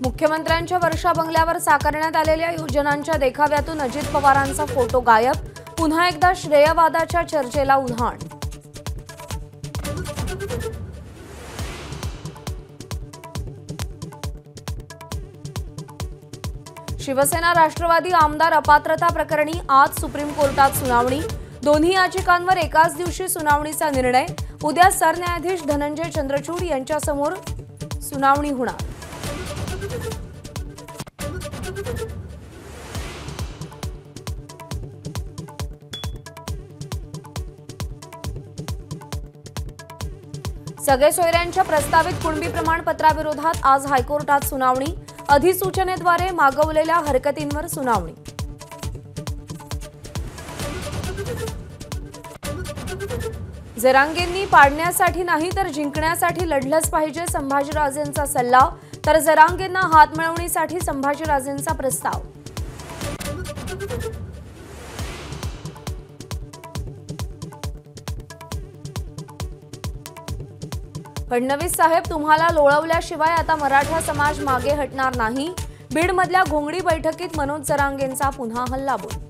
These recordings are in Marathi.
मुख्यमंत्र्यांच्या वर्षा बंगल्यावर साकारण्यात आलेल्या योजनांच्या देखाव्यातून अजित पवारांचा फोटो गायब। पुन्हा एकदा श्रेयवादाच्या चर्चेला उधाण। शिवसेना राष्ट्रवादी आमदार अपात्रता प्रकरणी आज सुप्रीम कोर्टात सुनावणी। दोन्ही याचिकांवर एकाच दिवशी सुनावणीचा निर्णय। उद्या सरन्यायाधीश धनंजय चंद्रचूड यांच्यासमोर सुनावणी होणार। सगळे सोयऱ्यांच्या प्रस्तावित कुणबी प्रमाणपत्राविरोधात आज हायकोर्टात सुनावणी। अधिसूचनेद्वारे मागवलेल्या हरकतींवर सुनावणी। जरांगेंनी पाडण्यासाठी नाही तर जिंकण्यासाठी लढलंच पाहिजे, संभाजीराजेंचा सल्ला। तर जरांगेंना हात मिळवण्यासाठी संभाजीराजेंचा प्रस्ताव। फडणवीस साहेब, तुम्हाला लोळवल्याशिवाय आता मराठा समाज मागे हटणार नाही। बीडमधल्या घोंगडी बैठकीत मनोज जरांगेंचा पुन्हा हल्लाबोल।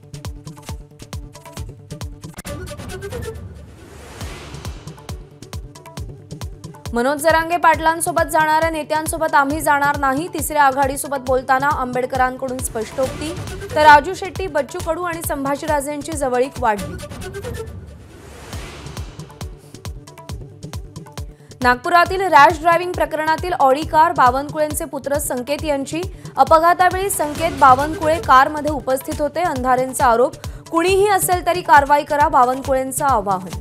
मनोज जरांगे पाटलांसोबत जाणाऱ्या नेत्यांसोबत आम्ही जाणार नाही। तिसऱ्या आघाडीसोबत बोलताना आंबेडकरांकडून स्पष्टोक्ती। तर राजू शेट्टी, बच्चू कडू आणि संभाजीराजेंची जवळीक वाढली। नागपुरातील रॅश ड्रायव्हिंग प्रकरणातील ऑडी कार बावनकुळेंचे पुत्र संकेत यांची। अपघातावेळी संकेत बावनकुळे कारमध्ये उपस्थित होते। अंधारेंचा आरोप। कुणीही असेल तरी कारवाई करा, बावनकुळेंचं आवाहन।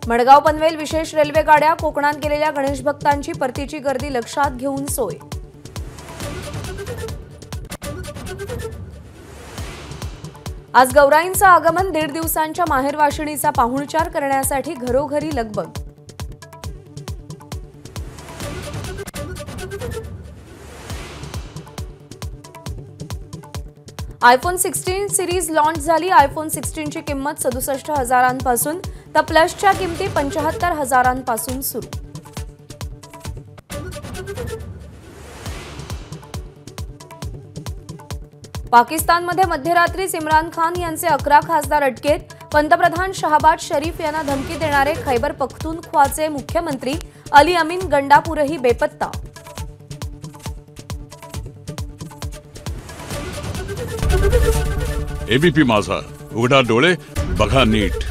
मडगाव पनवेल विशेष रेल्वे गाड्या। कोकणात गेलेल्या गणेश भक्तांची परतीची गर्दी लक्षात घेऊन सोय। आज गौराईंचं आगमन। 1.5 दिवसांच्या माहेरवाशिणीचा पाहुणचार करण्यासाठी घरोघरी लगबग। आयफोन 16 सिरीज लॉन्च झाली। आयफोन 16 ची किंमत 67,000पासून तर प्लसच्या किमती 75,000पासून सुरू। पाकिस्तानमध्ये मध्यरात्रीच इम्रान खान यांचे 11 खासदार अटकेत। पंतप्रधान शहबाज शरीफ यांना धमकी देणारे खैबर पख्तूनख्वाचे मुख्यमंत्री अली अमीन गंडापूरही बेपत्ता। एबीपी माझा, उघडा डोळे बघा नीट।